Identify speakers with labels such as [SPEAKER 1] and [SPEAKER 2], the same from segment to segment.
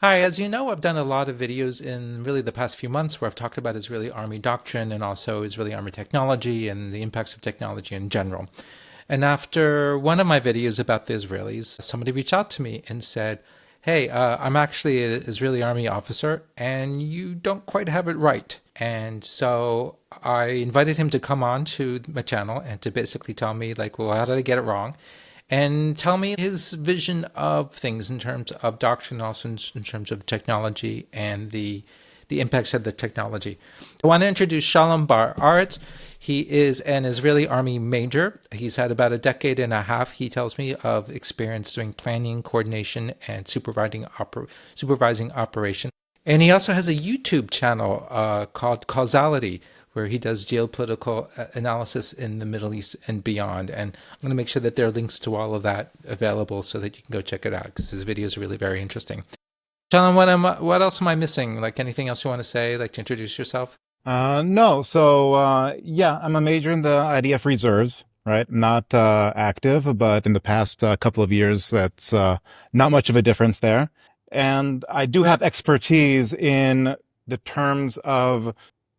[SPEAKER 1] Hi, as you know, I've done a lot of videos in really the past few months where I've talked about Israeli Army doctrine and also Israeli Army technology and the impacts of technology in general. And after one of my videos about the Israelis, somebody reached out to me and said, Hey, I'm actually an Israeli Army officer and you don't quite have it right. And so I invited him to come on to my channel and to basically tell me, like, well, how did I get it wrong? And tell me his vision of things in terms of doctrine, also in terms of technology and the impacts of the technology. I want to introduce Shalom Bar Aretz. He is an Israeli Army major. He's had about a decade and a half, he tells me, of experience doing planning, coordination, and supervising operation. And he also has a YouTube channel called Causality, where he does geopolitical analysis in the Middle East and beyond. And I'm going to make sure that there are links to all of that available so that you can go check it out because his videos are really very interesting. Shalom, what else am I missing? Like anything else you want to say? Like to introduce yourself?
[SPEAKER 2] No. Yeah, I'm a major in the IDF reserves, right? Not active, but in the past couple of years, that's not much of a difference there. And I do have expertise in the terms of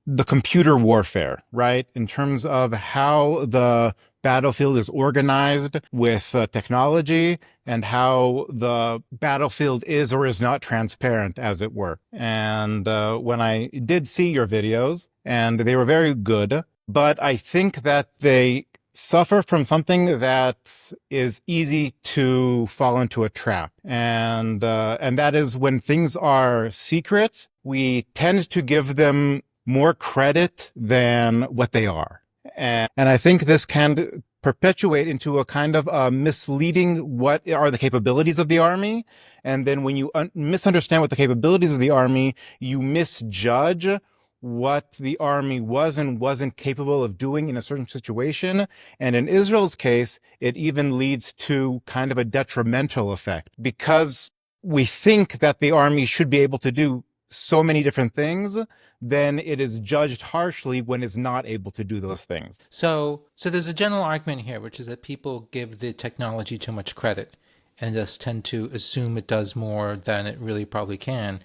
[SPEAKER 2] the computer warfare, right? In terms of how the battlefield is organized with technology and how the battlefield is or is not transparent, as it were. And when I did see your videos, and they were very good, but I think that they suffer from something that is easy to fall into a trap. And that is when things are secret, we tend to give them more credit than what they are. And I think this can perpetuate into a kind of misleading what are the capabilities of the army. And then when you misunderstand what the capabilities of the army, you misjudge what the army was and wasn't capable of doing in a certain situation. And in Israel's case, it even leads to kind of a detrimental effect because we think that the army should be able to do so many different things, then it is judged harshly when it's not able to do those things.
[SPEAKER 1] So there's a general argument here, which is that people give the technology too much credit and just tend to assume it does more than it really probably can.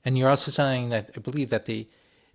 [SPEAKER 1] And you're also saying that I believe that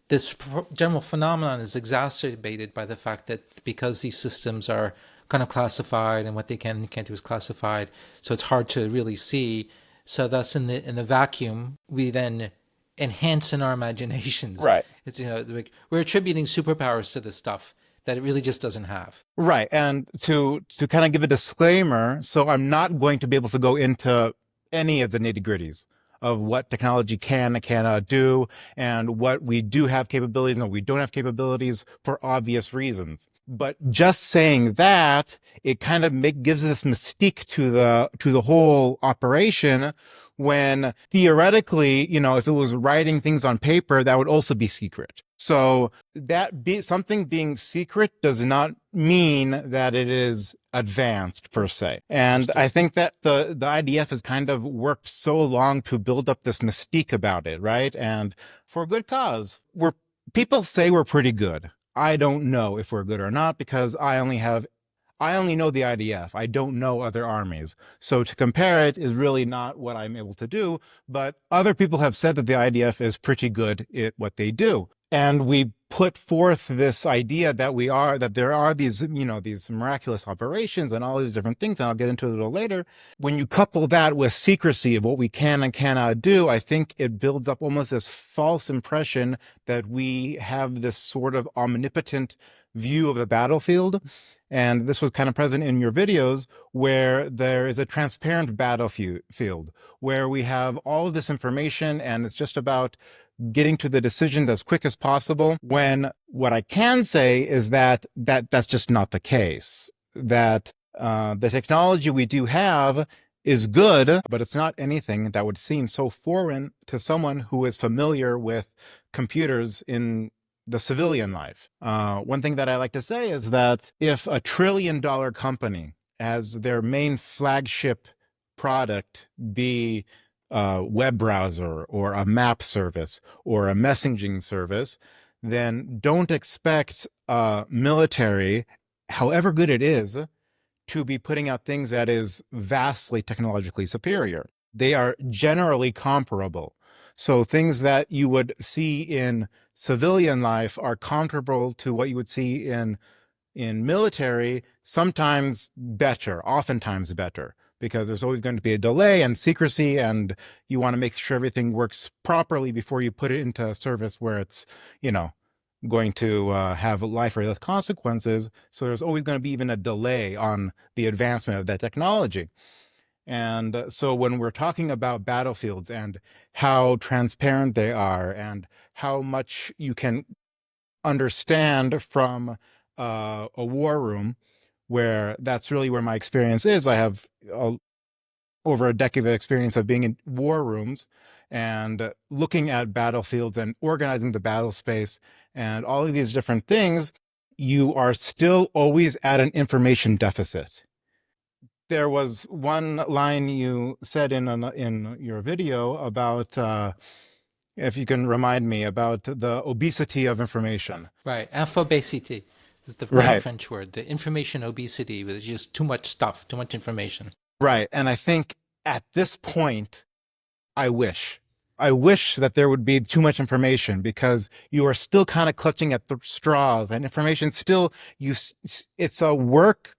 [SPEAKER 1] this general phenomenon is exacerbated by the fact that because these systems are kind of classified and what they can and can't do is classified, so it's hard to really see. So thus, in the vacuum, we then enhance in our imaginations.
[SPEAKER 2] Right.
[SPEAKER 1] It's like we're attributing superpowers to this stuff that it really just doesn't have.
[SPEAKER 2] Right. And to kind of give a disclaimer, so I'm not going to be able to go into any of the nitty-gritties of what technology can and cannot do and what we do have capabilities and what we don't have capabilities for obvious reasons. But just saying that, it kind of gives this mystique to the whole operation when theoretically, if it was writing things on paper, that would also be secret. So something being secret does not mean that it is advanced per se. And I think that the IDF has kind of worked so long to build up this mystique about it, right? And for good cause. People say we're pretty good. I don't know if we're good or not because I only know the IDF. I don't know other armies. So to compare it is really not what I'm able to do. But other people have said that the IDF is pretty good at what they do. And we put forth this idea that there are these, these miraculous operations and all these different things. And I'll get into it a little later. When you couple that with secrecy of what we can and cannot do, I think it builds up almost this false impression that we have this sort of omnipotent view of the battlefield. And this was kind of present in your videos where there is a transparent battlefield where we have all of this information and it's just about getting to the decision as quick as possible. When what I can say is that's just not the case, that the technology we do have is good, but it's not anything that would seem so foreign to someone who is familiar with computers in the civilian life. One thing that I like to say is that if $1 trillion company as their main flagship product be a web browser or a map service or a messaging service, then don't expect military, however good it is, to be putting out things that is vastly technologically superior. they are generally comparable. So things that you would see in civilian life are comparable to what you would see in military, sometimes better, oftentimes better, because there's always going to be a delay and secrecy, and you want to make sure everything works properly before you put it into service where it's, you know, going to have life or death consequences. So there's always going to be even a delay on the advancement of that technology. And so when we're talking about battlefields and how transparent they are and how much you can understand from a war room, where that's really where my experience is. I have over a decade of experience of being in war rooms and looking at battlefields and organizing the battle space and all of these different things. You are still always at an information deficit. There was one line you said in your video about if you can remind me about the obesity of information.
[SPEAKER 1] Right. Infobesity is the main
[SPEAKER 2] Right.
[SPEAKER 1] French word. The information obesity was just too much stuff, too much information.
[SPEAKER 2] Right. And I think at this point, I wish. I wish that there would be too much information, because you are still kind of clutching at the straws, and information still, it's a work,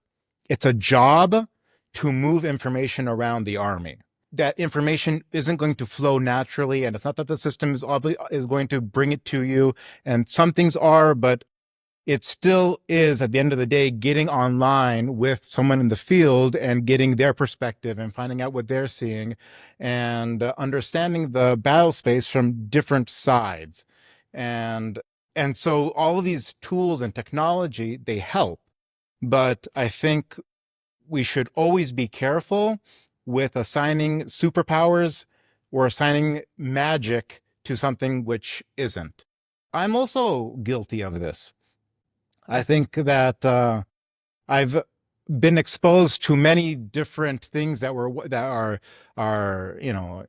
[SPEAKER 2] it's a job to move information around the army. That information isn't going to flow naturally, and it's not that the system is going to bring it to you. And some things are, but it still is, at the end of the day, getting online with someone in the field and getting their perspective and finding out what they're seeing and understanding the battle space from different sides. And and so all of these tools and technology, they help. But I think we should always be careful with assigning superpowers or assigning magic to something which isn't. I'm also guilty of this. I think that I've been exposed to many different things that are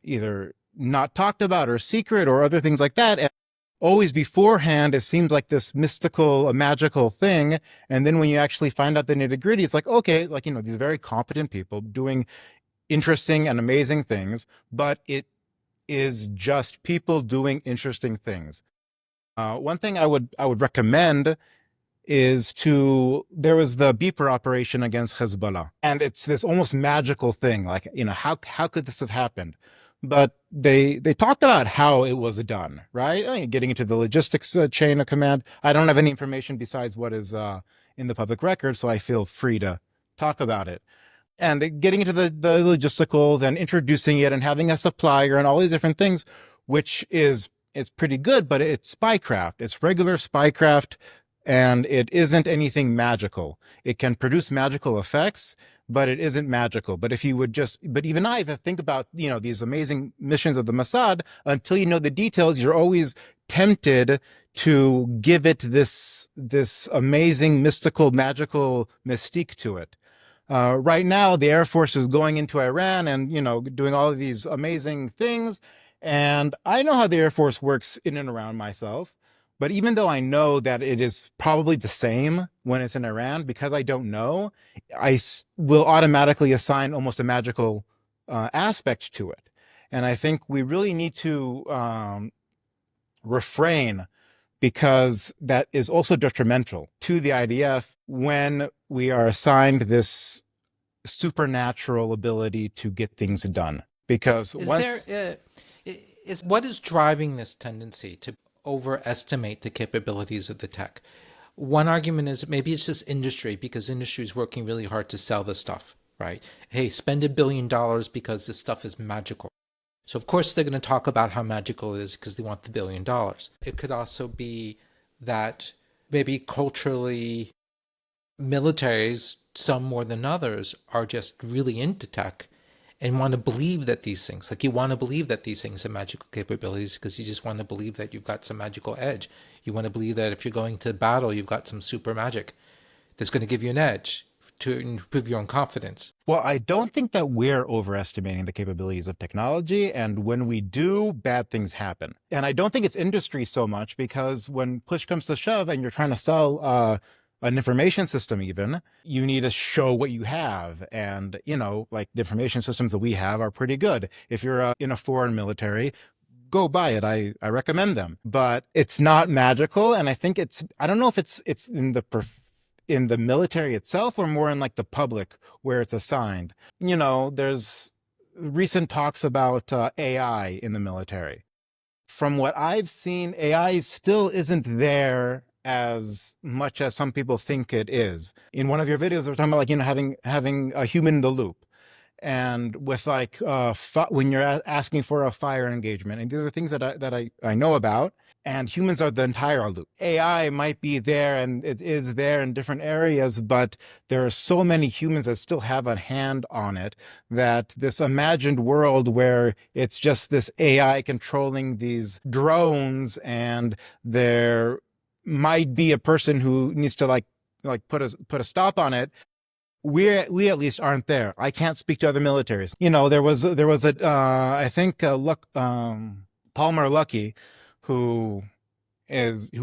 [SPEAKER 2] either not talked about or secret or other things like that. And always beforehand, it seems like this mystical, a magical thing. And then when you actually find out the nitty gritty, it's like, okay, like, these very competent people doing interesting and amazing things, but it is just people doing interesting things. One thing I would recommend is there was the beeper operation against Hezbollah. And it's this almost magical thing. Like, how could this have happened? But they talked about how it was done, right? Getting into the logistics chain of command. I don't have any information besides what is in the public record, so I feel free to talk about it. And getting into the logisticals and introducing it and having a supplier and all these different things, which is pretty good, but it's spycraft. It's regular spycraft, and it isn't anything magical. It can produce magical effects, but it isn't magical. But even if I think about, these amazing missions of the Mossad, until you know the details, you're always tempted to give it this amazing, mystical, magical mystique to it. Right now, the Air Force is going into Iran and, doing all of these amazing things. And I know how the Air Force works in and around myself. But even though I know that it is probably the same when it's in Iran, because I don't know, will automatically assign almost a magical aspect to it. And I think we really need to refrain, because that is also detrimental to the IDF when we are assigned this supernatural ability to get things done. Because
[SPEAKER 1] what is driving this tendency to overestimate the capabilities of the tech? One argument is maybe it's just industry, because industry is working really hard to sell this stuff, right? Hey, spend $1 billion because this stuff is magical. So of course they're going to talk about how magical it is because they want the $1 billion. It could also be that maybe culturally, militaries, some more than others, are just really into tech and want to believe that these things, like you want to believe that these things have magical capabilities because you just want to believe that you've got some magical edge. You want to believe that if you're going to battle, you've got some super magic that's going to give you an edge to improve your own confidence.
[SPEAKER 2] Well, I don't think that we're overestimating the capabilities of technology. And when we do, bad things happen. And I don't think it's industry so much, because when push comes to shove and you're trying to sell an information system even, you need to show what you have. And, like the information systems that we have are pretty good. If you're in a foreign military, go buy it. I recommend them, but it's not magical. And I think I don't know if it's in the military itself or more in like the public where it's assigned. There's recent talks about AI in the military. From what I've seen, AI still isn't there as much as some people think it is. In one of your videos, we're talking about having a human in the loop, and with like when you're asking for a fire engagement, and these are things that I know about. And humans are the entire loop. AI might be there, and it is there in different areas, but there are so many humans that still have a hand on it, that this imagined world where it's just this AI controlling these drones, and there might be a person who needs to like put a stop on it. We at least aren't there. I can't speak to other militaries. There was a I think Palmer Luckey, who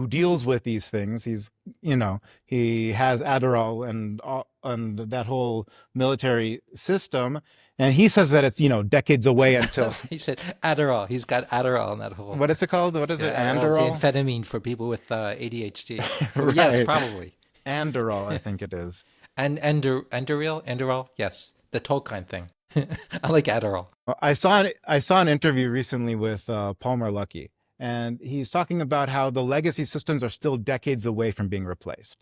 [SPEAKER 2] deals with these things. He has Adderall and that whole military system, and he says that it's decades away until
[SPEAKER 1] He said Adderall. He's got Adderall in that whole.
[SPEAKER 2] what is it called? What is it?
[SPEAKER 1] Yeah, Adderall's the
[SPEAKER 2] Andorol?
[SPEAKER 1] amphetamine for people with ADHD. Yes,
[SPEAKER 2] Right.
[SPEAKER 1] probably.
[SPEAKER 2] Andorol, I think it is.
[SPEAKER 1] And Enderall, yes, the Tolkien thing. I like Adderall.
[SPEAKER 2] I saw an interview recently with Palmer Luckey, and he's talking about how the legacy systems are still decades away from being replaced.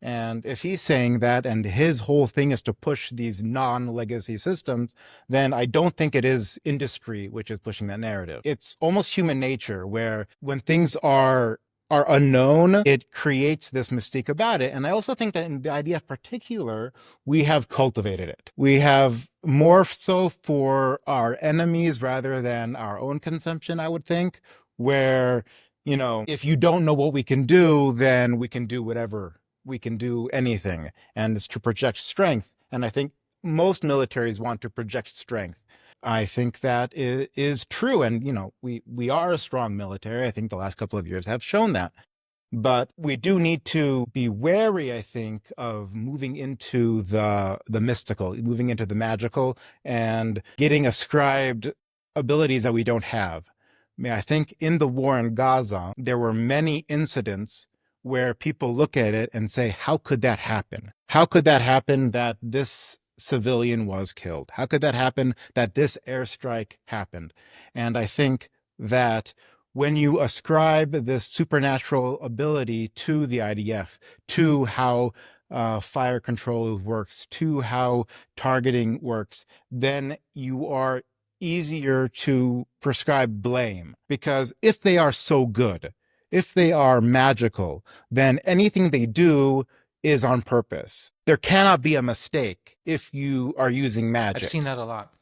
[SPEAKER 2] And if he's saying that, and his whole thing is to push these non-legacy systems, then I don't think it is industry which is pushing that narrative. It's almost human nature, where when things are unknown, it creates this mystique about it. And I also think that in the IDF particular, we have cultivated it. We have more so for our enemies rather than our own consumption, I would think, where, if you don't know what we can do, then we can do whatever. We can do anything. And it's to project strength. And I think most militaries want to project strength. I think that is true. And, we are a strong military. I think the last couple of years have shown that. But we do need to be wary, I think, of moving into the mystical, moving into the magical, and getting ascribed abilities that we don't have. I think in the war in Gaza, there were many incidents where people look at it and say, how could that happen? How could that happen that this civilian was killed? How could that happen that this airstrike happened? And I think that when you ascribe this supernatural ability to the IDF, to how fire control works, to how targeting works, then you are easier to prescribe blame. Because if they are so good, if they are magical, then anything they do is on purpose. There cannot be a mistake if you are using magic.
[SPEAKER 1] I've seen that a lot.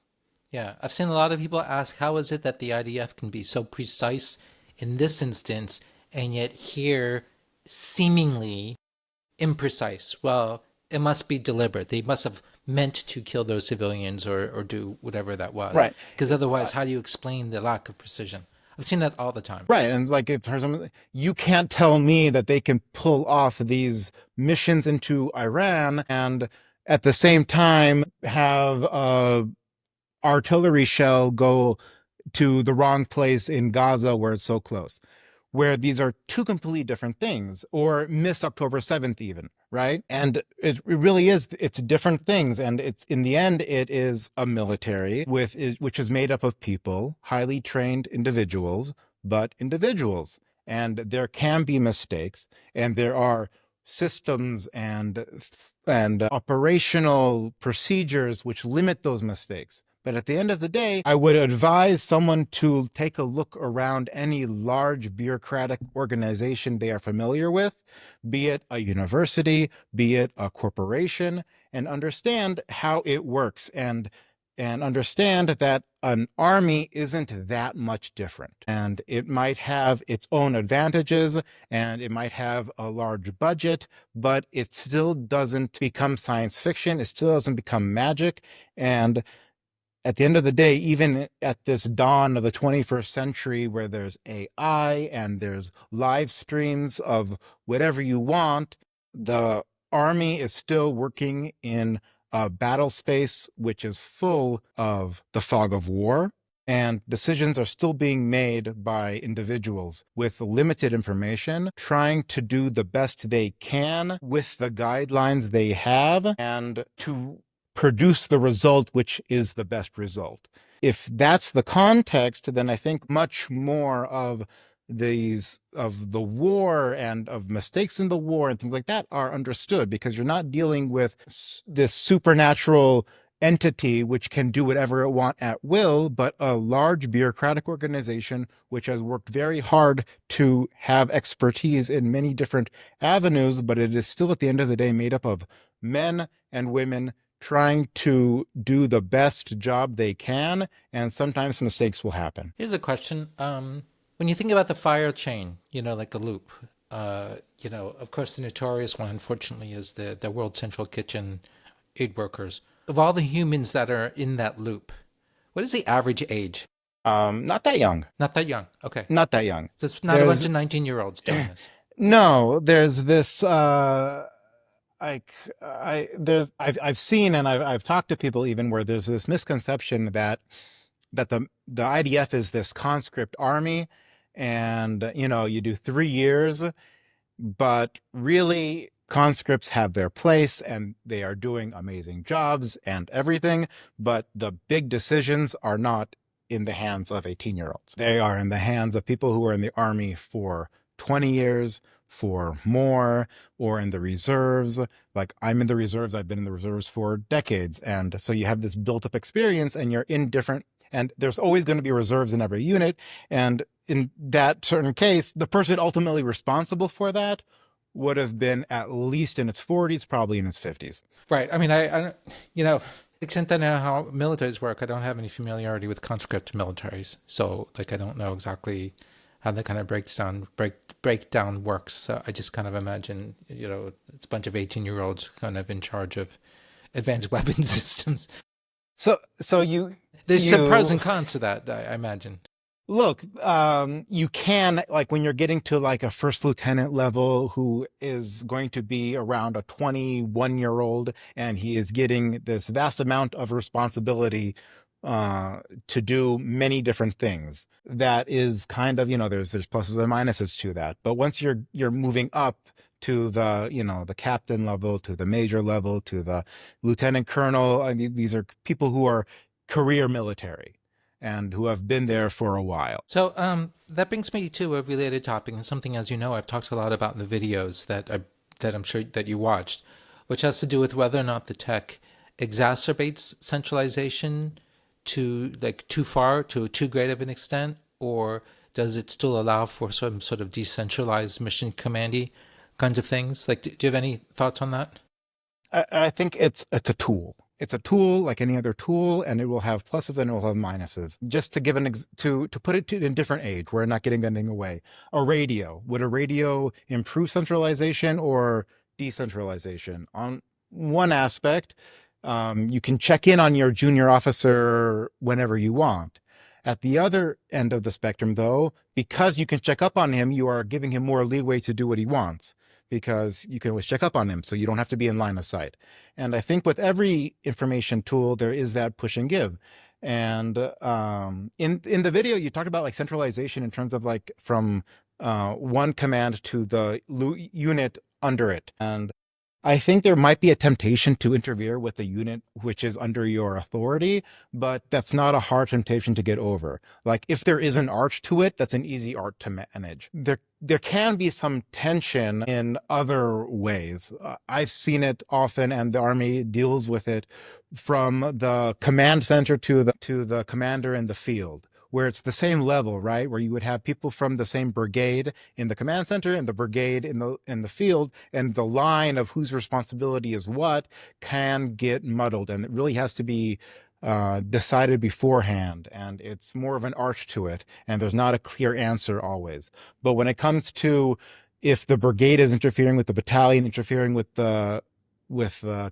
[SPEAKER 1] Yeah, I've seen a lot of people ask, how is it that the IDF can be so precise in this instance, and yet here seemingly imprecise? Well, it must be deliberate. They must have meant to kill those civilians or do whatever that was.
[SPEAKER 2] Right.
[SPEAKER 1] Because otherwise, how do you explain the lack of precision? I've seen that all the time.
[SPEAKER 2] Right. And like, if for some, you can't tell me that they can pull off these missions into Iran and at the same time have a artillery shell go to the wrong place in Gaza where it's so close, where these are two completely different things, or miss October 7th even, right? And it really is, it's different things. And it's, in the end, it is a military which is made up of people, highly trained individuals, but individuals. And there can be mistakes, and there are systems and operational procedures which limit those mistakes. But at the end of the day, I would advise someone to take a look around any large bureaucratic organization they are familiar with, be it a university, be it a corporation, and understand how it works, and understand that an army isn't that much different. And it might have its own advantages, and it might have a large budget, but it still doesn't become science fiction. It still doesn't become magic. And at the end of the day, even at this dawn of the 21st century, where there's AI and there's live streams of whatever you want, the Army is still working in a battle space which is full of the fog of war, and decisions are still being made by individuals with limited information, trying to do the best they can with the guidelines they have and to produce the result which is the best result. If that's the context, then I think much more of the war and of mistakes in the war and things like that are understood, because you're not dealing with this supernatural entity which can do whatever it want at will, but a large bureaucratic organization which has worked very hard to have expertise in many different avenues, but it is still at the end of the day made up of men and women trying to do the best job they can, and sometimes mistakes will happen.
[SPEAKER 1] Here's a question. When you think about the fire chain, like a loop, of course, the notorious one, unfortunately, is the World Central Kitchen aid workers. Of all the humans that are in that loop, what is the average age?
[SPEAKER 2] Not that young.
[SPEAKER 1] Not that young. Okay.
[SPEAKER 2] Not that young.
[SPEAKER 1] So it's not a bunch of 19-year-olds doing this.
[SPEAKER 2] No, there's this, I've seen, and I've talked to people even, where there's this misconception that the IDF is this conscript army, and you do 3 years, but really conscripts have their place and they are doing amazing jobs and everything, but the big decisions are not in the hands of 18-year-olds. They are in the hands of people who are in the army for 20 years, for more, or in the reserves. Like, I'm in the reserves, I've been in the reserves for decades, and so you have this built up experience, and you're in different, and there's always going to be reserves in every unit, and in that certain case, the person ultimately responsible for that would have been at least in its 40s, probably in its 50s.
[SPEAKER 1] Right. I mean, I don't, the extent that I know how militaries work, I don't have any familiarity with conscript militaries. So, I don't know exactly how that kind of breakdown works. So I just kind of imagine, it's a bunch of 18-year-olds kind of in charge of advanced weapons systems.
[SPEAKER 2] So
[SPEAKER 1] there's some pros and cons to that, I imagine.
[SPEAKER 2] Look, you can, like, when you're getting to like a first lieutenant level who is going to be around a 21-year-old, and he is getting this vast amount of responsibility to do many different things. That is kind of, there's pluses and minuses to that. But once you're moving up to the, the captain level, to the major level, to the lieutenant colonel, I mean, these are people who are career military and who have been there for a while.
[SPEAKER 1] So that brings me to a related topic, and something, as you know, I've talked a lot about in the videos that I'm sure that you watched, which has to do with whether or not the tech exacerbates centralization to too far, to too great of an extent, or does it still allow for some sort of decentralized mission commandy kinds of things? Do you have any thoughts on that?
[SPEAKER 2] I think it's a tool. It's a tool like any other tool, and it will have pluses and it will have minuses. Just to give to put it in a different age, we're not getting anything away. A radio. Would a radio improve centralization or decentralization? On one aspect, you can check in on your junior officer whenever you want. At the other end of the spectrum, though, because you can check up on him, you are giving him more leeway to do what he wants, because you can always check up on him, so you don't have to be in line of sight. And I think with every information tool, there is that push and give. And in the video, you talked about centralization in terms of from one command to the unit under it. And I think there might be a temptation to interfere with the unit which is under your authority, but that's not a hard temptation to get over. If there is an arch to it, that's an easy arch to manage. There can be some tension in other ways. I've seen it often, and the Army deals with it from the command center to the commander in the field, where it's the same level, right? Where you would have people from the same brigade in the command center and the brigade in the field, and the line of whose responsibility is what can get muddled, and it really has to be decided beforehand, and it's more of an arch to it, and there's not a clear answer always. But when it comes to if the brigade is interfering with the battalion, interfering with the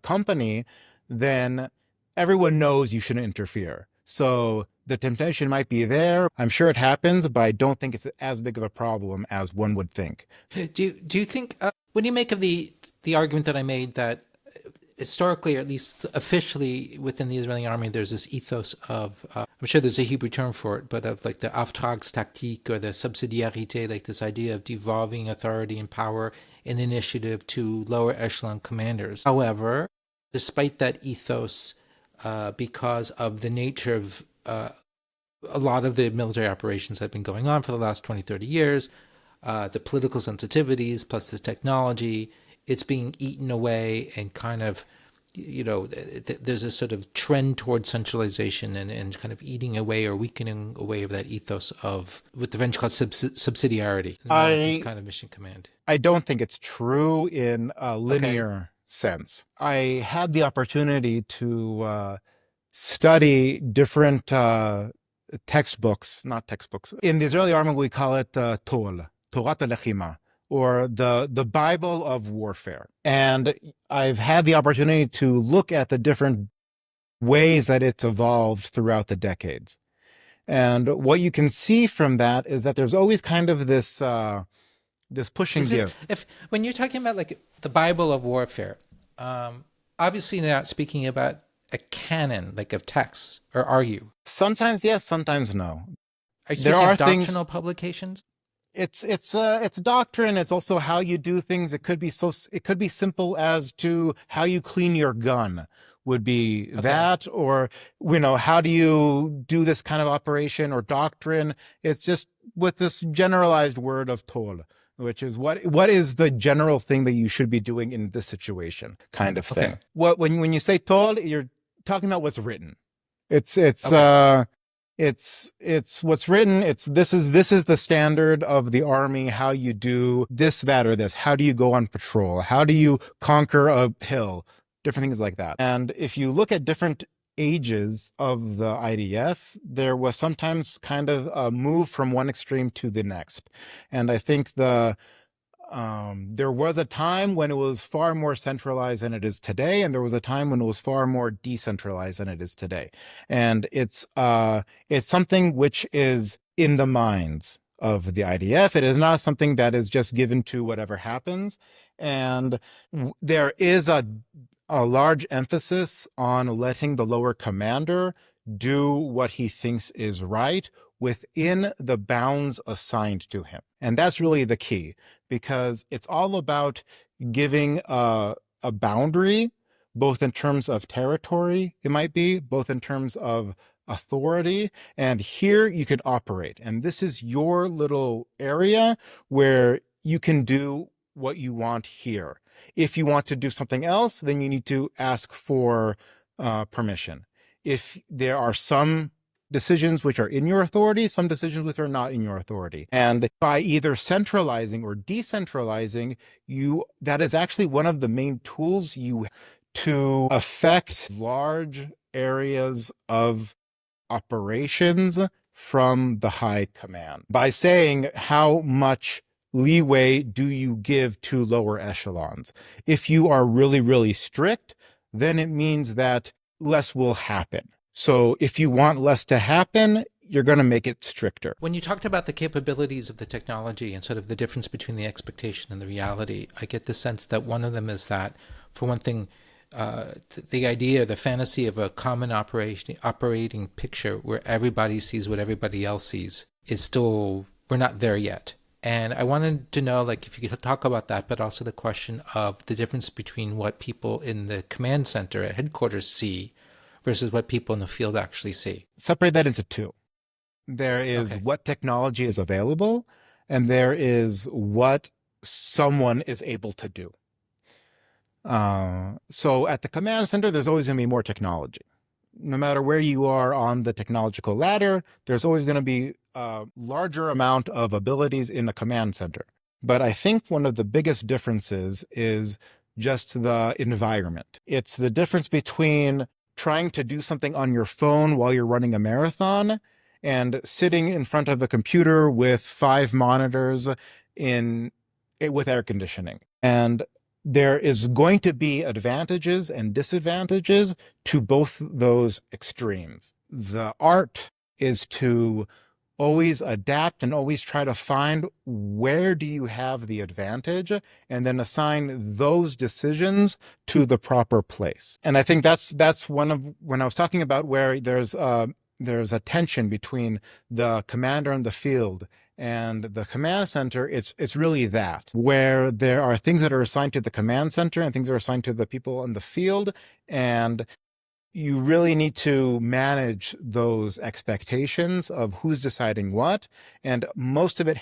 [SPEAKER 2] company, then everyone knows you shouldn't interfere. So the temptation might be there. I'm sure it happens, but I don't think it's as big of a problem as one would think.
[SPEAKER 1] Do you think, what do you make of the the argument that I made that historically, or at least officially within the Israeli army, there's this ethos of, I'm sure there's a Hebrew term for it, but of like the Auftragstaktik or the subsidiarité, like this idea of devolving authority and power and initiative to lower echelon commanders. However, despite that ethos, because of the nature of a lot of the military operations that have been going on for the last 20, 30 years, the political sensitivities plus the technology, it's being eaten away and kind of, there's a sort of trend towards centralization and kind of eating away or weakening away of that ethos of what the French call subsidiarity. The Americans kind of mission command.
[SPEAKER 2] I don't think it's true in a linear
[SPEAKER 1] Okay.
[SPEAKER 2] sense. I had the opportunity to study different textbooks, not textbooks. In the Israeli army, we call it Tol, Torat Lechima, or the Bible of warfare. And I've had the opportunity to look at the different ways that it's evolved throughout the decades. And what you can see from that is that there's always kind of this this push and give.
[SPEAKER 1] If when you're talking about like the Bible of warfare, obviously you're not speaking about a canon like of texts, or are you?
[SPEAKER 2] Sometimes yes, sometimes no.
[SPEAKER 1] Are you speaking of doctrinal publications?
[SPEAKER 2] It's doctrine. It's also how you do things. It could be simple as to how you clean your gun would be that, or how do you do this kind of operation, or doctrine. It's just with this generalized word of tol, which is what is the general thing that you should be doing in this situation, kind of thing. When you say tol, you're talking about what's written. It's what's written. This is the standard of the army, how you do this, that, or this. How do you go on patrol? How do you conquer a hill? Different things like that. And if you look at different ages of the IDF, there was sometimes kind of a move from one extreme to the next. And I think there was a time when it was far more centralized than it is today, and there was a time when it was far more decentralized than it is today. And it's something which is in the minds of the IDF. It is not something that is just given to whatever happens. And there is a large emphasis on letting the lower commander do what he thinks is right within the bounds assigned to him. And that's really the key, because it's all about giving a boundary, both in terms of territory, it might be, both in terms of authority, and here you could operate. And this is your little area where you can do what you want here. If you want to do something else, then you need to ask for permission. If there are some decisions which are in your authority, some decisions which are not in your authority. And by either centralizing or decentralizing, that is actually one of the main tools you to affect large areas of operations from the high command. By saying how much leeway do you give to lower echelons? If you are really, really strict, then it means that less will happen. So if you want less to happen, you're going to make it stricter.
[SPEAKER 1] When you talked about the capabilities of the technology and sort of the difference between the expectation and the reality, I get the sense that one of them is that, for one thing, the idea, the fantasy of a common operating picture where everybody sees what everybody else sees is still, we're not there yet. And I wanted to know, like, if you could talk about that, but also the question of the difference between what people in the command center at headquarters see versus what people in the field actually see.
[SPEAKER 2] Separate that into two. There is what technology is available, and there is what someone is able to do. So at the command center, there's always going to be more technology. No matter where you are on the technological ladder, there's always going to be a larger amount of abilities in the command center. But I think one of the biggest differences is just the environment. It's the difference between trying to do something on your phone while you're running a marathon and sitting in front of the computer with 5 monitors with air conditioning. And there is going to be advantages and disadvantages to both those extremes. The art is to always adapt and always try to find where do you have the advantage and then assign those decisions to the proper place. And I think that's one of, when I was talking about where there's a tension between the commander in the field and the command center, it's really that, where there are things that are assigned to the command center and things that are assigned to the people in the field. And you really need to manage those expectations of who's deciding what. And most of it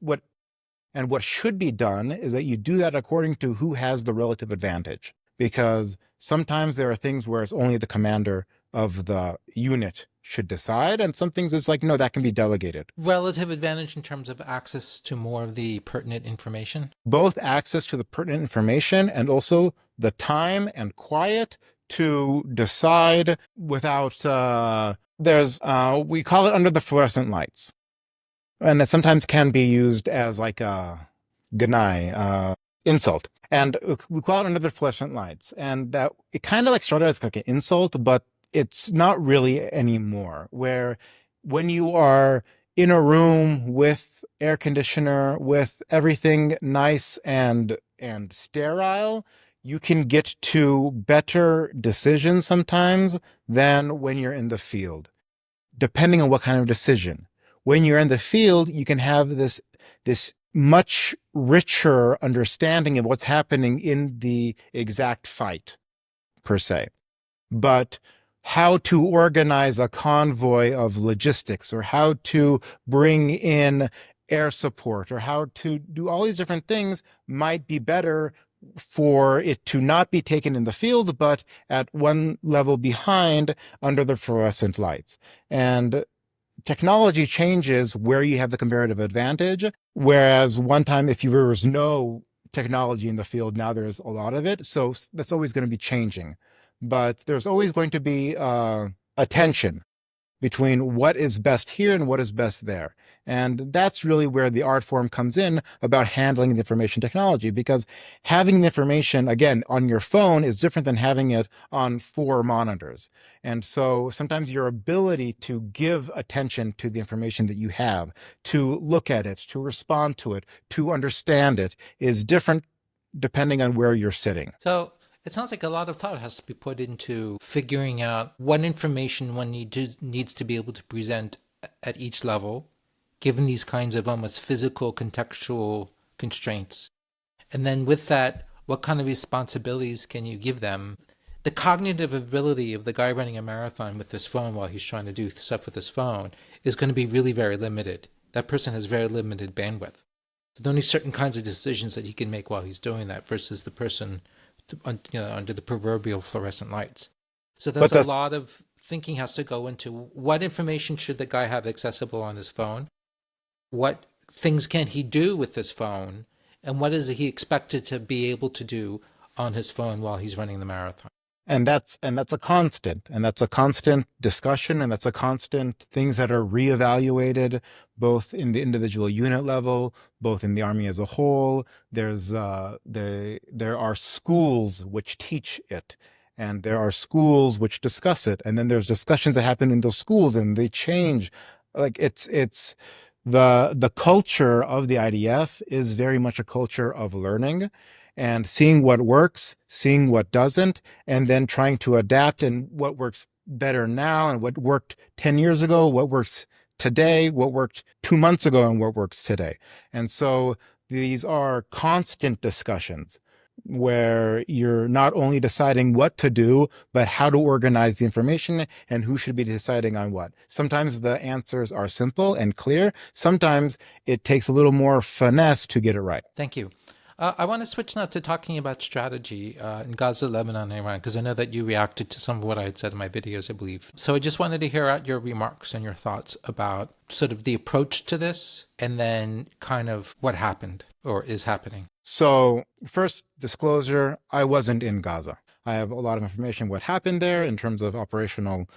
[SPEAKER 2] what should be done is that you do that according to who has the relative advantage. Because sometimes there are things where it's only the commander of the unit should decide, and some things it's like, no, that can be delegated.
[SPEAKER 1] Relative advantage in terms of access to more of the pertinent information?
[SPEAKER 2] Both access to the pertinent information and also the time and quiet to decide without, we call it under the fluorescent lights. And it sometimes can be used as like a gnai, insult. And we call it under the fluorescent lights. And that it kind of like started as like an insult, but it's not really anymore. Where when you are in a room with air conditioner, with everything nice and sterile, you can get to better decisions sometimes than when you're in the field, depending on what kind of decision. When you're in the field, you can have this much richer understanding of what's happening in the exact fight, per se. But how to organize a convoy of logistics, or how to bring in air support, or how to do all these different things might be better for it to not be taken in the field, but at one level behind under the fluorescent lights. And technology changes where you have the comparative advantage. Whereas one time, if there was no technology in the field, now there's a lot of it. So that's always going to be changing. But there's always going to be a tension between what is best here and what is best there. And that's really where the art form comes in about handling the information technology, because having the information, again, on your phone is different than having it on 4 monitors. And so sometimes your ability to give attention to the information that you have, to look at it, to respond to it, to understand it, is different depending on where you're sitting.
[SPEAKER 1] So it sounds like a lot of thought has to be put into figuring out what information one needs to be able to present at each level, given these kinds of almost physical contextual constraints. And then with that, what kind of responsibilities can you give them? The cognitive ability of the guy running a marathon with his phone while he's trying to do stuff with his phone is going to be really very limited. That person has very limited bandwidth. So there are only certain kinds of decisions that he can make while he's doing that versus the person under the proverbial fluorescent lights. So there's a lot of thinking has to go into what information should the guy have accessible on his phone, what things can he do with his phone, and what is he expected to be able to do on his phone while he's running the marathon.
[SPEAKER 2] And that's a constant, and that's a constant discussion, and that's a constant things that are reevaluated both in the individual unit level, both in the Army as a whole. There are schools which teach it, and there are schools which discuss it, and then there's discussions that happen in those schools, and they change. Like it's the culture of the IDF is very much a culture of learning and seeing what works, seeing what doesn't, and then trying to adapt and what works better now and what worked 10 years ago, what works today, what worked 2 months ago, and what works today. And so these are constant discussions where you're not only deciding what to do, but how to organize the information and who should be deciding on what. Sometimes the answers are simple and clear. Sometimes it takes a little more finesse to get it right.
[SPEAKER 1] Thank you. I want to switch now to talking about strategy in Gaza, Lebanon, and Iran, because I know that you reacted to some of what I had said in my videos, I believe. So I just wanted to hear out your remarks and your thoughts about sort of the approach to this and then kind of what happened or is happening.
[SPEAKER 2] So first disclosure, I wasn't in Gaza. I have a lot of information what happened there in terms of operational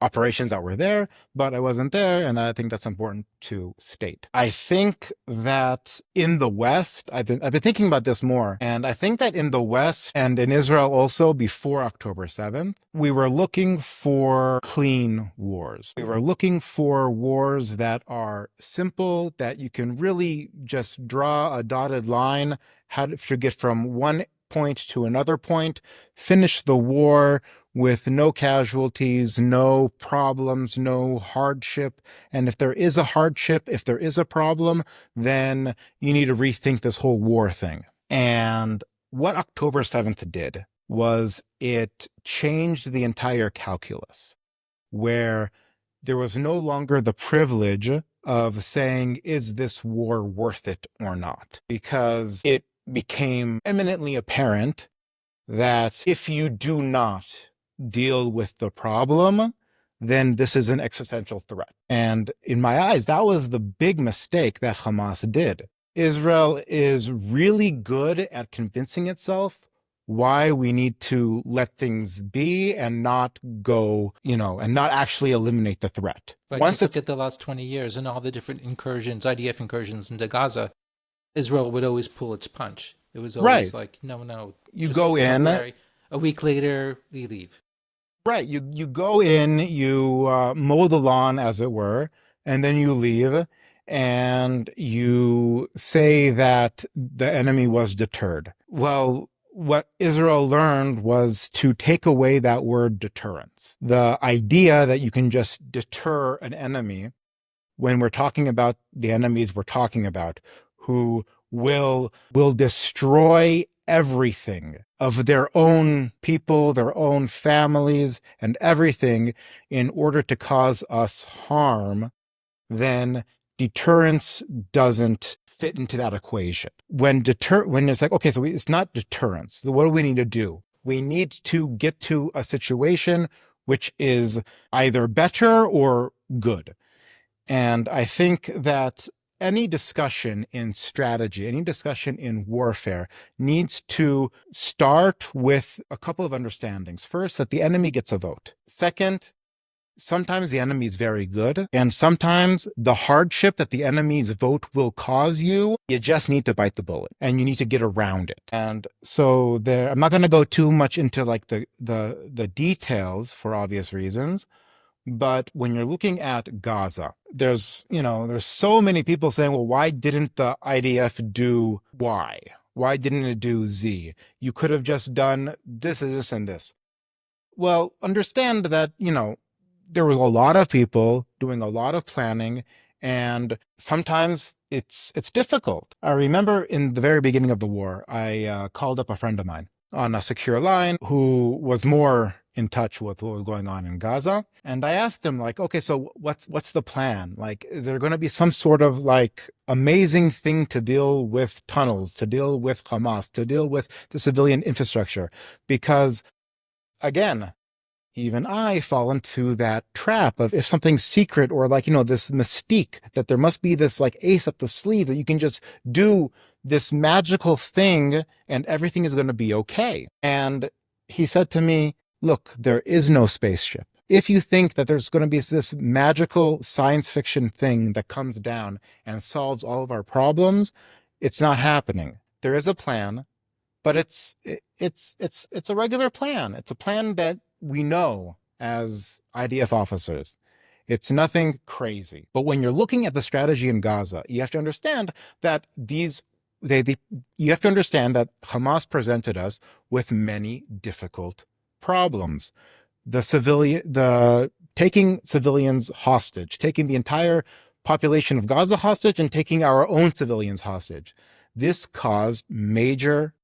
[SPEAKER 2] operations that were there, but I wasn't there, and I think that's important to state. I think that in the West, I've been thinking about this more, and I think that in the West and in Israel also before October 7th, we were looking for clean wars. We were looking for wars that are simple, that you can really just draw a dotted line, how to get from one point to another point, finish the war with no casualties, no problems, no hardship. And if there is a hardship, if there is a problem, then you need to rethink this whole war thing. And what October 7th did was it changed the entire calculus, where there was no longer the privilege of saying, is this war worth it or not? Because it became eminently apparent that if you do not deal with the problem, then this is an existential threat. And in my eyes, that was the big mistake that Hamas did. Israel is really good at convincing itself why we need to let things be and not go, and not actually eliminate the threat.
[SPEAKER 1] But just look at the last 20 years and all the different incursions, IDF incursions into Gaza. Israel would always pull its punch. It was always like, no.
[SPEAKER 2] You go in.
[SPEAKER 1] A week later, we leave.
[SPEAKER 2] Right. You go in, you mow the lawn, as it were, and then you leave, and you say that the enemy was deterred. Well, what Israel learned was to take away that word deterrence. The idea that you can just deter an enemy when we're talking about the enemies we're talking about, who will destroy everything of their own people, their own families, and everything in order to cause us harm, then deterrence doesn't fit into that equation. When it's like, okay, so it's not deterrence. So what do we need to do? We need to get to a situation which is either better or good. And I think that any discussion in strategy, any discussion in warfare needs to start with a couple of understandings. First, that the enemy gets a vote. Second, sometimes the enemy is very good, and sometimes the hardship that the enemy's vote will cause you, you just need to bite the bullet, and you need to get around it. And so I'm not going to go too much into like the details for obvious reasons. But when you're looking at Gaza, there's so many people saying, well, why didn't the IDF do Y? Why didn't it do Z? You could have just done this, and this. Well, understand that, there was a lot of people doing a lot of planning, and sometimes it's difficult. I remember in the very beginning of the war, I called up a friend of mine on a secure line who was more in touch with what was going on in Gaza. And I asked him, like, okay, so what's the plan? Like, is there going to be some sort of like amazing thing to deal with tunnels, to deal with Hamas, to deal with the civilian infrastructure? Because again, even I fall into that trap of if something's secret or like, this mystique that there must be this like ace up the sleeve that you can just do this magical thing and everything is going to be okay. And he said to me, look, there is no spaceship. If you think that there's going to be this magical science fiction thing that comes down and solves all of our problems, it's not happening. There is a plan, but it's a regular plan. It's a plan that we know as IDF officers. It's nothing crazy. But when you're looking at the strategy in Gaza, you have to understand that you have to understand that Hamas presented us with many difficult problems. The taking civilians hostage, taking the entire population of Gaza hostage and taking our own civilians hostage. This caused major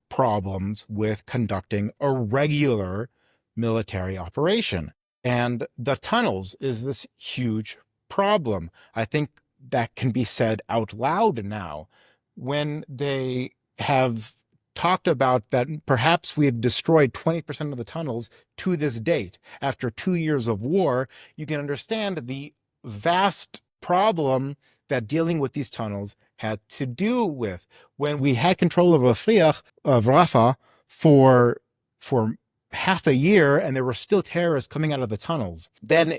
[SPEAKER 2] problems with conducting a regular military operation. And the tunnels is this huge problem. I think that can be said out loud now when they have talked about that perhaps we have destroyed 20% of the tunnels to this date. After 2 years of war, you can understand the vast problem that dealing with these tunnels had to do with. When we had control of Rafah for half a year and there were still terrorists coming out of the tunnels, then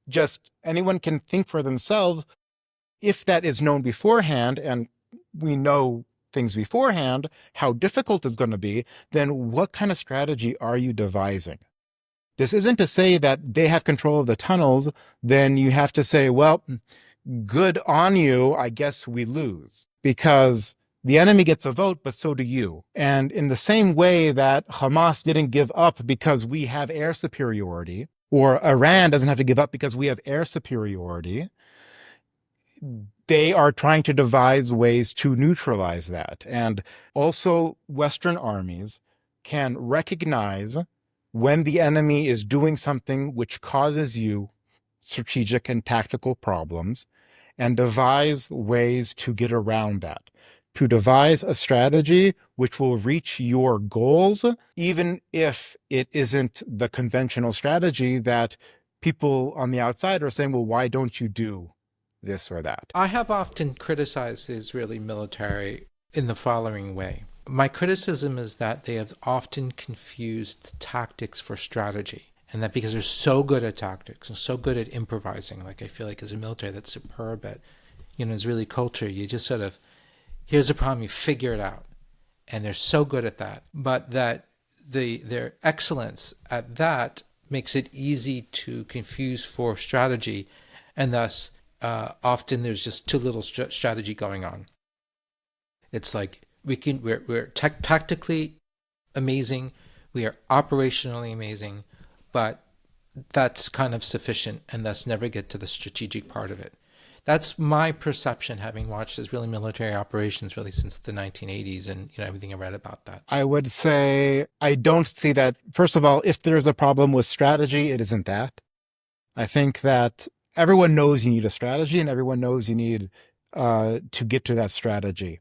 [SPEAKER 2] just anyone can think for themselves. If that is known beforehand, and we know things beforehand, how difficult it's going to be, then what kind of strategy are you devising? This isn't to say that they have control of the tunnels, then you have to say, well, good on you, I guess we lose. Because the enemy gets a vote, but so do you. And in the same way that Hamas didn't give up because we have air superiority, or Iran doesn't have to give up because we have air superiority, they are trying to devise ways to neutralize that. And also, Western armies can recognize when the enemy is doing something which causes you strategic and tactical problems and devise ways to get around that, to devise a strategy which will reach your goals, even if it isn't the conventional strategy that people on the outside are saying, well, why don't you do this or that?
[SPEAKER 1] I have often criticized the Israeli military in the following way. My criticism is that they have often confused tactics for strategy, and that because they're so good at tactics and so good at improvising, like I feel like as a military that's superb at, Israeli culture, you just sort of, here's a problem, you figure it out. And they're so good at that. But that their excellence at that makes it easy to confuse for strategy, and thus often there's just too little strategy going on. It's like we're tactically amazing, we are operationally amazing, but that's kind of sufficient, and thus never get to the strategic part of it. That's my perception, having watched Israeli military operations really since the 1980s, and everything I read about that.
[SPEAKER 2] I would say I don't see that. First of all, if there's a problem with strategy, it isn't that. I think that everyone knows you need a strategy, and everyone knows you need to get to that strategy.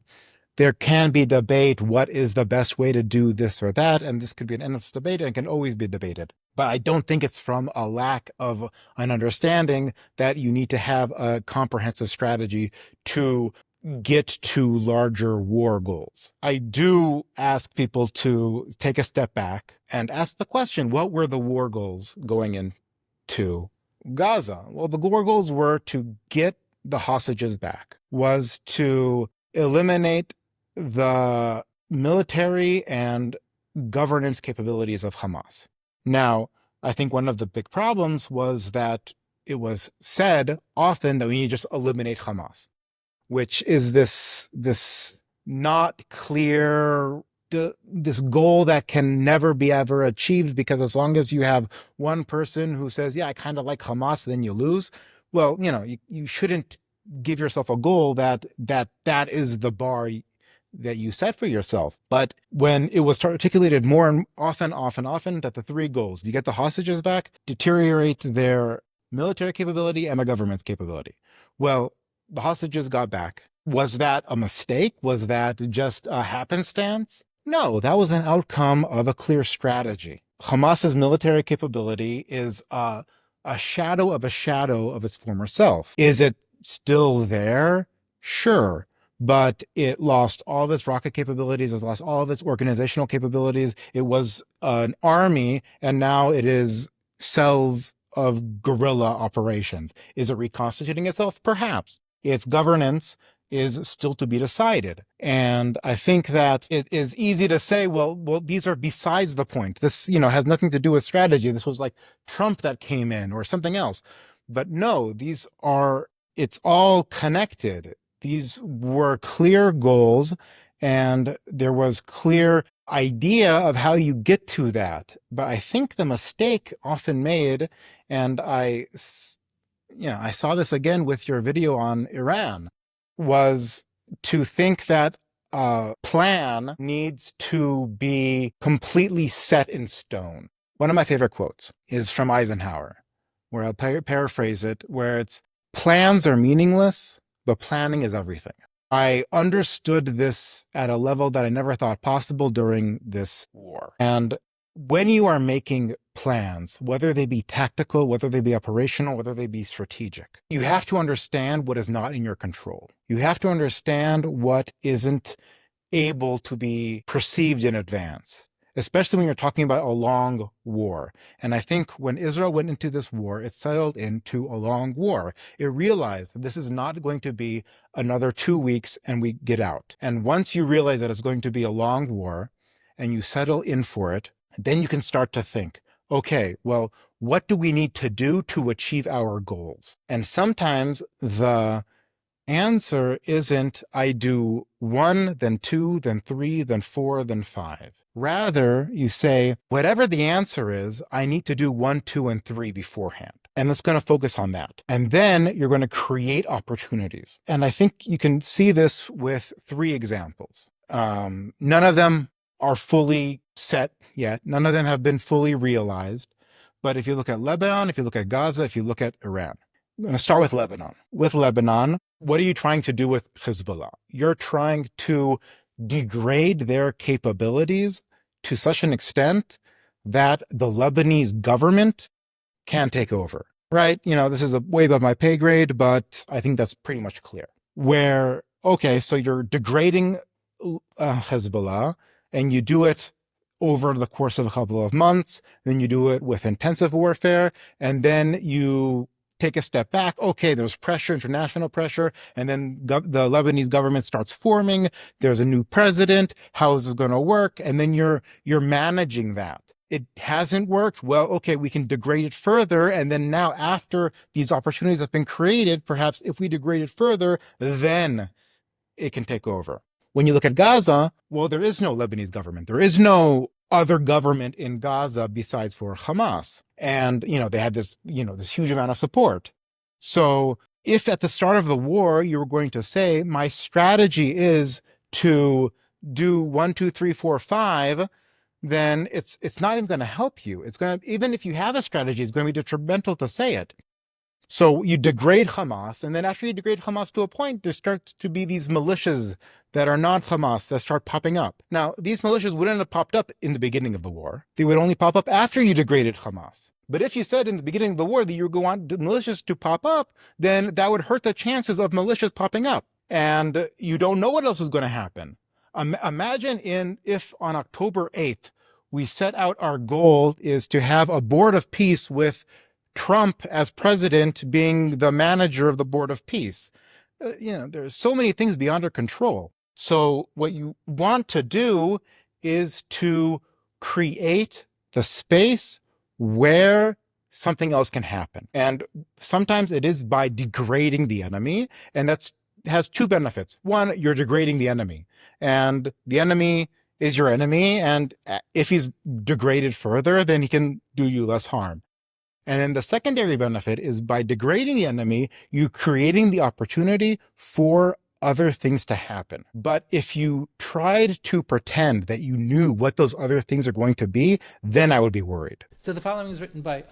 [SPEAKER 2] There can be debate, what is the best way to do this or that, and this could be an endless debate and can always be debated. But I don't think it's from a lack of an understanding that you need to have a comprehensive strategy to get to larger war goals. I do ask people to take a step back and ask the question, what were the war goals going into Gaza? Well, the war goals were to get the hostages back, was to eliminate the military and governance capabilities of Hamas. Now, I think one of the big problems was that it was said often that we need to just eliminate Hamas, which is this not clear, this goal that can never be ever achieved, because as long as you have one person who says, yeah, I kind of like Hamas, then you lose. Well, you shouldn't give yourself a goal that is the bar that you set for yourself. But when it was articulated more and often that the three goals, you get the hostages back, deteriorate their military capability and the government's capability. Well, the hostages got back. Was that a mistake? Was that just a happenstance? No, that was an outcome of a clear strategy. Hamas's military capability is a shadow of its former self. Is it still there? Sure. But it lost all of its rocket capabilities. It lost all of its organizational capabilities. It was an army, and now it is cells of guerrilla operations. Is it reconstituting itself? Perhaps. Its governance is still to be decided. And I think that it is easy to say, well, these are besides the point. This, has nothing to do with strategy. This was like Trump that came in or something else. But no, it's all connected. These were clear goals, and there was clear idea of how you get to that. But I think the mistake often made, and I saw this again with your video on Iran, was to think that a plan needs to be completely set in stone. One of my favorite quotes is from Eisenhower, where I'll paraphrase it, where it's, plans are meaningless, but planning is everything. I understood this at a level that I never thought possible during this war. And when you are making plans, whether they be tactical, whether they be operational, whether they be strategic, you have to understand what is not in your control. You have to understand what isn't able to be perceived in advance. especially when you're talking about a long war. And I think when Israel went into this war, it settled into a long war. It realized that this is not going to be another 2 weeks and we get out. And once you realize that it's going to be a long war and you settle in for it, then you can start to think, okay, well, what do we need to do to achieve our goals? And sometimes the answer isn't I do 1, then 2, then 3, then 4, then 5. Rather, you say, whatever the answer is, I need to do 1, 2, and 3 beforehand. And it's going to focus on that. And then you're going to create opportunities. And I think you can see this with 3 examples. None of them are fully set yet. None of them have been fully realized. But if you look at Lebanon, if you look at Gaza, if you look at Iran, I'm going to start with Lebanon. With Lebanon, what are you trying to do with Hezbollah? You're trying to degrade their capabilities to such an extent that the Lebanese government can take over, right? This is way above my pay grade, but I think that's pretty much clear. Where, okay, so you're degrading Hezbollah, and you do it over the course of a couple of months, then you do it with intensive warfare, and then you take a step back. Okay, there's pressure, international pressure, and then the Lebanese government starts forming. There's a new president. How is this going to work? And then you're managing that. It hasn't worked. Well, okay, we can degrade it further. And then now after these opportunities have been created, perhaps if we degrade it further, then it can take over. When you look at Gaza, well, there is no Lebanese government. There is no other government in Gaza besides for Hamas. And, they had this, this huge amount of support. So if at the start of the war, you were going to say, my strategy is to do 1, 2, 3, 4, 5, then it's not even going to help you. It's going to, even if you have a strategy, it's going to be detrimental to say it. So you degrade Hamas, and then after you degrade Hamas to a point, there starts to be these militias that are not Hamas that start popping up. Now, these militias wouldn't have popped up in the beginning of the war. They would only pop up after you degraded Hamas. But if you said in the beginning of the war that you go on militias to pop up, then that would hurt the chances of militias popping up. And you don't know what else is going to happen. Imagine if on October 8th, we set out our goal is to have a board of peace with Trump as president being the manager of the board of peace. There's so many things beyond our control. So what you want to do is to create the space where something else can happen. And sometimes it is by degrading the enemy. And that has 2 benefits. One, you're degrading the enemy. And the enemy is your enemy. And if he's degraded further, then he can do you less harm. And then the secondary benefit is by degrading the enemy, you're creating the opportunity for other things to happen. But if you tried to pretend that you knew what those other things are going to be, then I would be worried.
[SPEAKER 1] So the following is written by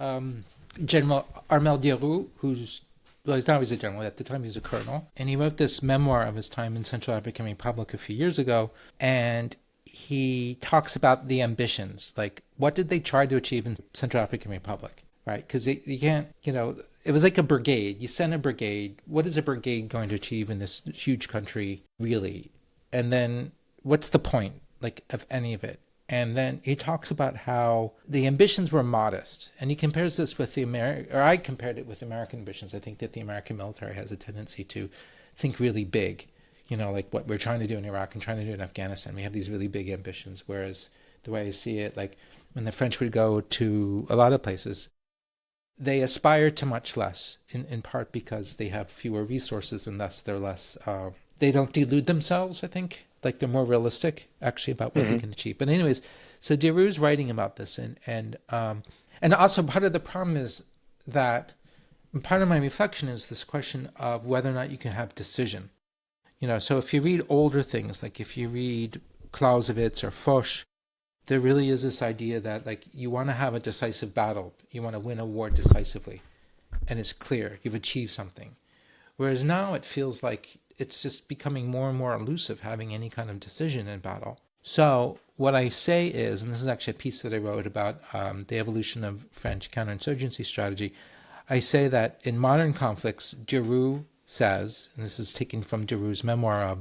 [SPEAKER 1] General Armel Diarou, he's now he's a general. At the time, he was a colonel. And he wrote this memoir of his time in Central African Republic a few years ago. And he talks about the ambitions. Like, what did they try to achieve in Central African Republic? Right, because you can't, it was like a brigade. You send a brigade. What is a brigade going to achieve in this huge country, really? And then what's the point, of any of it? And then he talks about how the ambitions were modest. And he compares this with I compared it with American ambitions. I think that the American military has a tendency to think really big, like what we're trying to do in Iraq and trying to do in Afghanistan. We have these really big ambitions. Whereas the way I see it, when the French would go to a lot of places, they aspire to much less, in part because they have fewer resources and thus they're less, they don't delude themselves, I think. They're more realistic, actually, about what they can achieve. But anyways, so Diarou's writing about this. And also part of the problem is that, part of my reflection is this question of whether or not you can have decision. So if you read older things, like if you read Clausewitz or Foch, there really is this idea that you want to have a decisive battle. You want to win a war decisively. And it's clear. You've achieved something. Whereas now it feels like it's just becoming more and more elusive having any kind of decision in battle. So what I say is, and this is actually a piece that I wrote about the evolution of French counterinsurgency strategy, I say that in modern conflicts, Giroux says, and this is taken from Giroux's memoir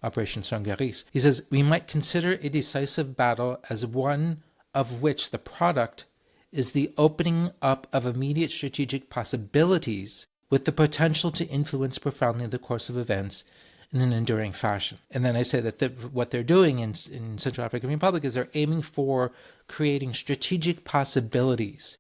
[SPEAKER 1] Operation Sangaris. He says, we might consider a decisive battle as one of which the product is the opening up of immediate strategic possibilities with the potential to influence profoundly the course of events in an enduring fashion. And then I say that what they're doing in Central African Republic is they're aiming for creating strategic possibilities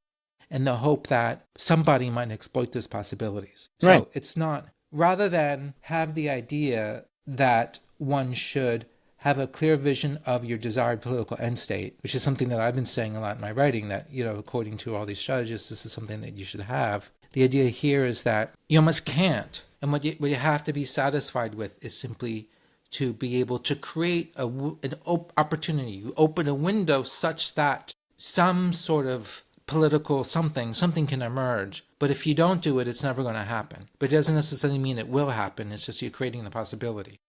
[SPEAKER 1] in the hope that somebody might exploit those possibilities. So
[SPEAKER 2] Right.
[SPEAKER 1] it's not, rather than have the idea that one should have a clear vision of your desired political end state, which is something that I've been saying a lot in my writing, that, according to all these strategists, this is something that you should have. The idea here is that you almost can't. And what you have to be satisfied with is simply to be able to create an opportunity. You open a window such that some sort of political something can emerge. But if you don't do it, it's never going to happen. But it doesn't necessarily mean it will happen. It's just you're creating the possibility.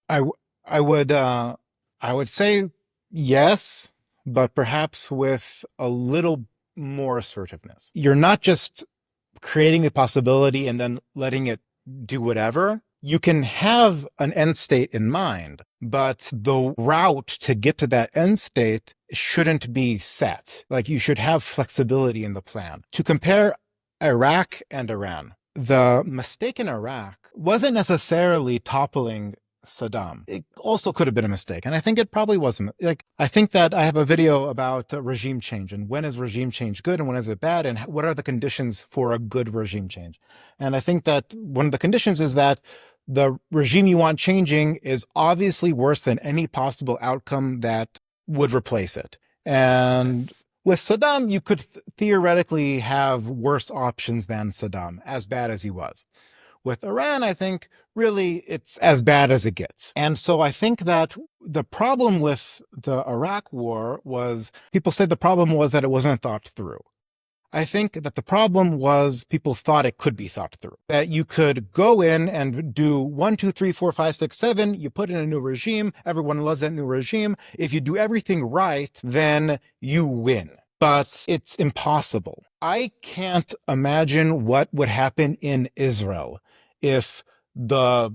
[SPEAKER 2] I would say yes, but perhaps with a little more assertiveness. You're not just creating a possibility and then letting it do whatever. You can have an end state in mind, but the route to get to that end state shouldn't be set. Like, you should have flexibility in the plan. To compare Iraq and Iran, the mistake in Iraq wasn't necessarily toppling Saddam. It also could have been a mistake. And I think it probably wasn't. I think that I have a video about regime change and when is regime change good and when is it bad and what are the conditions for a good regime change. And I think that one of the conditions is that the regime you want changing is obviously worse than any possible outcome that would replace it. And with Saddam, you could theoretically have worse options than Saddam, as bad as he was. With Iran, I think really it's as bad as it gets. And so I think that the problem with the Iraq war was, people said the problem was that it wasn't thought through. I think that the problem was people thought it could be thought through. That you could go in and do 1, 2, 3, 4, 5, 6, 7, you put in a new regime, everyone loves that new regime. If you do everything right, then you win. But it's impossible. I can't imagine what would happen in Israel if the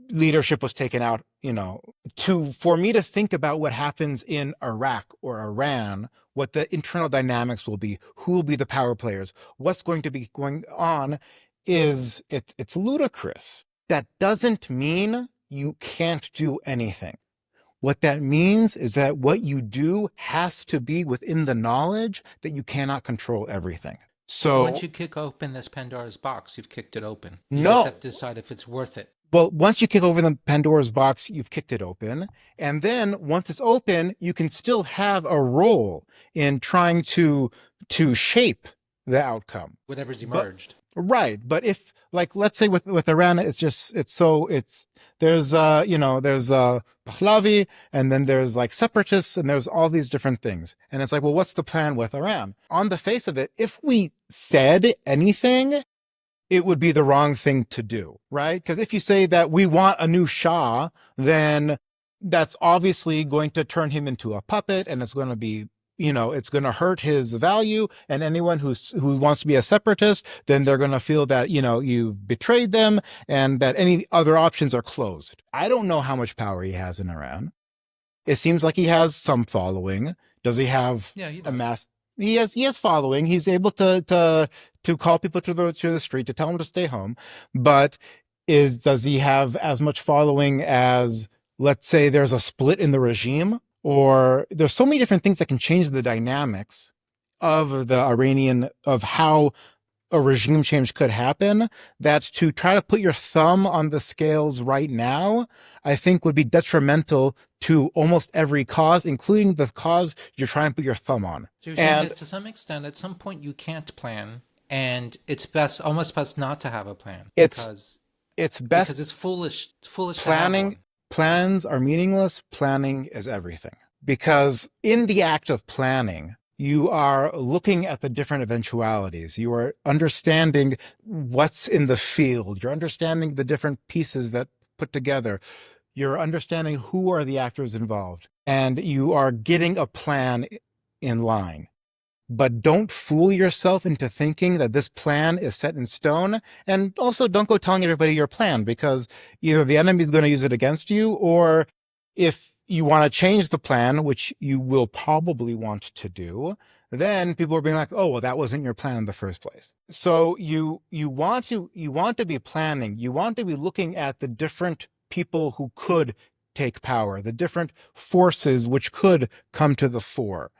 [SPEAKER 2] leadership was taken out, for me to think about what happens in Iraq or Iran, what the internal dynamics will be, who will be the power players, what's going to be going on, it's ludicrous. That doesn't mean you can't do anything. What that means is that what you do has to be within the knowledge that you cannot control everything. So
[SPEAKER 1] once you kick open this Pandora's box, you've kicked it open. You
[SPEAKER 2] No.
[SPEAKER 1] just have to decide if it's worth it.
[SPEAKER 2] Well, once you kick over the Pandora's box, you've kicked it open. And then once it's open, you can still have a role in trying to shape the outcome.
[SPEAKER 1] Whatever's emerged.
[SPEAKER 2] Right. But if, let's say with Iran, there's Pahlavi, and then there's separatists, and there's all these different things. And it's well, what's the plan with Iran? On the face of it, if we said anything, it would be the wrong thing to do, right? Because if you say that we want a new Shah, then that's obviously going to turn him into a puppet, and it's going to be, it's going to hurt his value. And anyone who wants to be a separatist, then they're going to feel that, you've betrayed them and that any other options are closed. I don't know how much power he has in Iran. It seems like he has some following. Does he have a mass? He has following. He's able to call people to the street, to tell them to stay home. But does he have as much following as, let's say, there's a split in the regime? Or there's so many different things that can change the dynamics of the Iranian, of how a regime change could happen, that to try to put your thumb on the scales right now, I think would be detrimental to almost every cause, including the cause you're trying to put your thumb on.
[SPEAKER 1] So you're saying that to some extent, at some point you can't plan, and it's almost best not to have a plan. Because it's foolish
[SPEAKER 2] planning. Plans are meaningless. Planning is everything. Because in the act of planning, you are looking at the different eventualities. You are understanding what's in the field. You're understanding the different pieces that put together. You're understanding who are the actors involved. And you are getting a plan in line. but don't fool yourself into thinking that this plan is set in stone. And also don't go telling everybody your plan, because either the enemy is going to use it against you, or if you want to change the plan, which you will probably want to do, then people are being like, oh, well, that wasn't your plan in the first place. So you want to be planning, you want to be looking at the different people who could take power, the different forces which could come to the fore.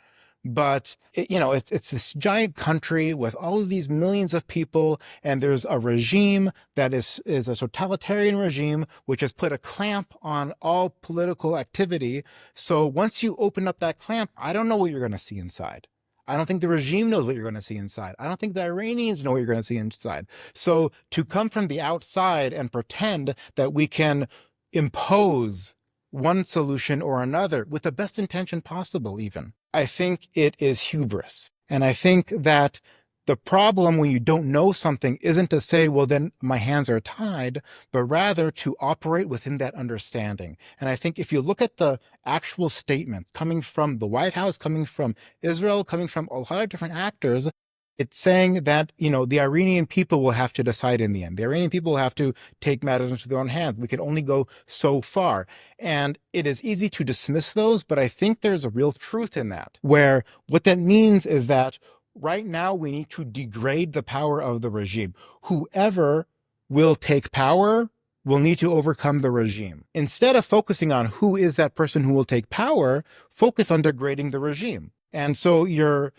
[SPEAKER 2] But it's this giant country with all of these millions of people, and there's a regime that is a totalitarian regime which has put a clamp on all political activity. So once you open up that clamp, I don't know what you're going to see inside. I don't think the regime knows what you're going to see inside. I don't think the Iranians know what you're going to see inside. So to come from the outside and pretend that we can impose one solution or another with the best intention possible, even, I think it is hubris. And I think that the problem when you don't know something isn't to say, well, then my hands are tied, but rather to operate within that understanding. And I think if you look at the actual statements coming from the White House, coming from Israel, coming from a lot of different actors, it's saying that, the Iranian people will have to decide in the end. The Iranian people will have to take matters into their own hands. We can only go so far. And it is easy to dismiss those, but I think there's a real truth in that, where what that means is that right now we need to degrade the power of the regime. Whoever will take power will need to overcome the regime. Instead of focusing on who is that person who will take power, focus on degrading the regime. And so you're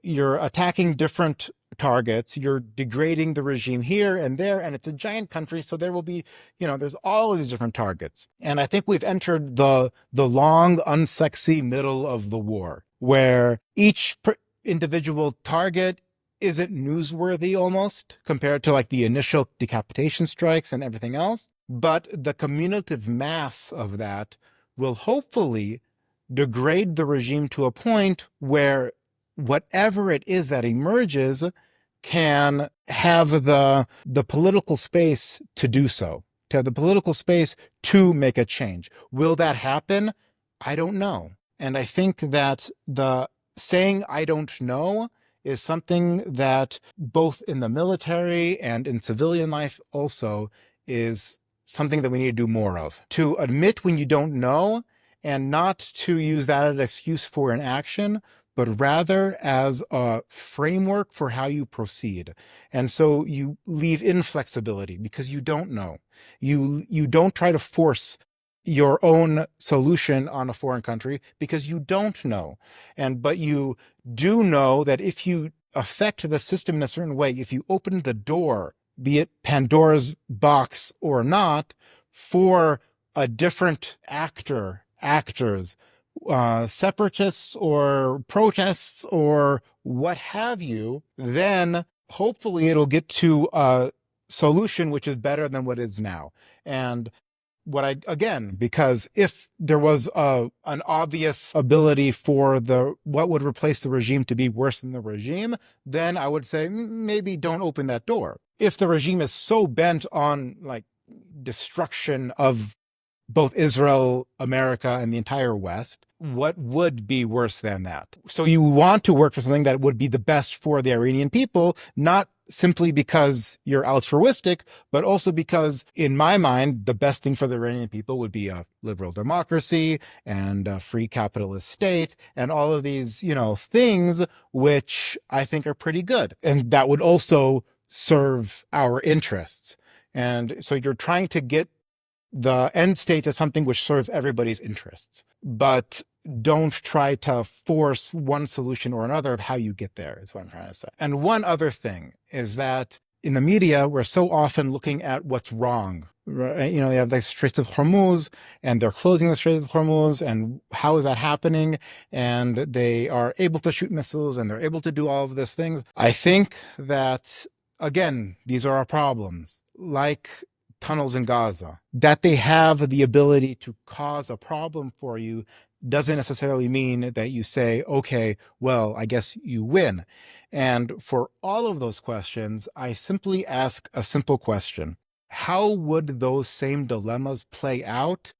[SPEAKER 2] attacking different targets, you're degrading the regime here and there, and it's a giant country, so there will be, there's all of these different targets. And I think we've entered the long, unsexy middle of the war, where each individual target isn't newsworthy almost compared to like the initial decapitation strikes and everything else. But the cumulative mass of that will hopefully degrade the regime to a point where whatever it is that emerges can have the political space to do so, to have the political space to make a change. Will that happen? I don't know. And I think that the saying I don't know is something that both in the military and in civilian life also is something that we need to do more of. To admit when you don't know, and not to use that as an excuse for an action, but rather as a framework for how you proceed. And so you leave inflexibility because you don't know. You don't try to force your own solution on a foreign country because you don't know. But you do know that if you affect the system in a certain way, if you open the door, be it Pandora's box or not, for a different actors, separatists or protests or what have you, then hopefully it'll get to a solution which is better than what is now. And because if there was an obvious ability for what would replace the regime to be worse than the regime, then I would say maybe don't open that door. If the regime is so bent on like destruction of both Israel, America, and the entire West, what would be worse than that? So you want to work for something that would be the best for the Iranian people, not simply because you're altruistic, but also because, in my mind, the best thing for the Iranian people would be a liberal democracy and a free capitalist state and all of these, things which I think are pretty good. And that would also serve our interests. And so you're trying to get the end state is something which serves everybody's interests, but don't try to force one solution or another of how you get there, is what I'm trying to say. And one other thing is that in the media, we're so often looking at what's wrong. Right? You have the Straits of Hormuz, and they're closing the Straits of Hormuz, and how is that happening? And they are able to shoot missiles, and they're able to do all of these things. I think that, again, these are our problems. Like tunnels in Gaza, that they have the ability to cause a problem for you doesn't necessarily mean that you say, okay, well, I guess you win. And for all of those questions, I simply ask a simple question. How would those same dilemmas play out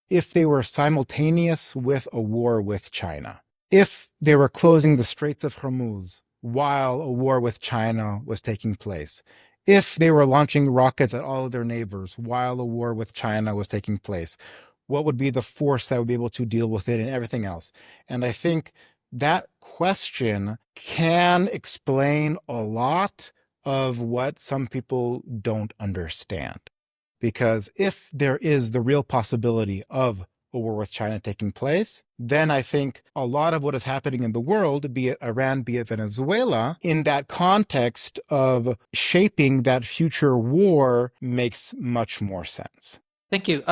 [SPEAKER 2] if they were simultaneous with a war with China? if they were closing the Straits of Hormuz while a war with China was taking place, if they were launching rockets at all of their neighbors while a war with China was taking place, what would be the force that would be able to deal with it and everything else? And I think that question can explain a lot of what some people don't understand. Because if there is the real possibility of a war with China taking place, then I think a lot of what is happening in the world, be it Iran, be it Venezuela, in that context of shaping that future war makes much more sense.
[SPEAKER 1] Thank you.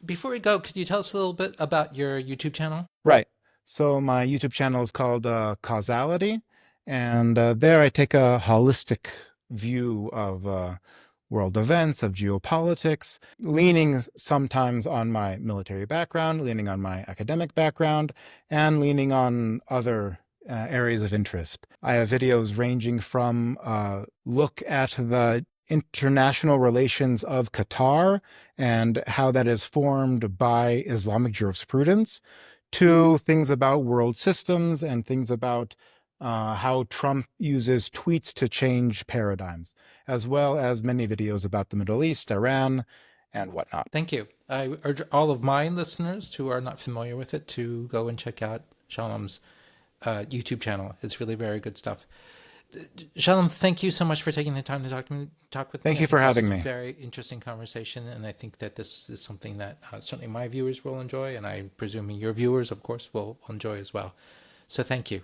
[SPEAKER 1] Before we go, could you tell us a little bit about your YouTube channel?
[SPEAKER 2] Right. So my YouTube channel is called Causality, and there I take a holistic view of world events, of geopolitics, leaning sometimes on my military background, leaning on my academic background, and leaning on other areas of interest. I have videos ranging from look at the international relations of Qatar and how that is formed by Islamic jurisprudence, to things about world systems and things about how Trump uses tweets to change paradigms, as well as many videos about the Middle East, Iran, and whatnot.
[SPEAKER 1] Thank you. I urge all of my listeners who are not familiar with it to go and check out Shalom's YouTube channel. It's really very good stuff. Shalom, thank you so much for taking the time to talk with me.
[SPEAKER 2] Thank you for having me.
[SPEAKER 1] Very interesting conversation, and I think that this is something that certainly my viewers will enjoy, and I'm presuming your viewers, of course, will enjoy as well. So thank you.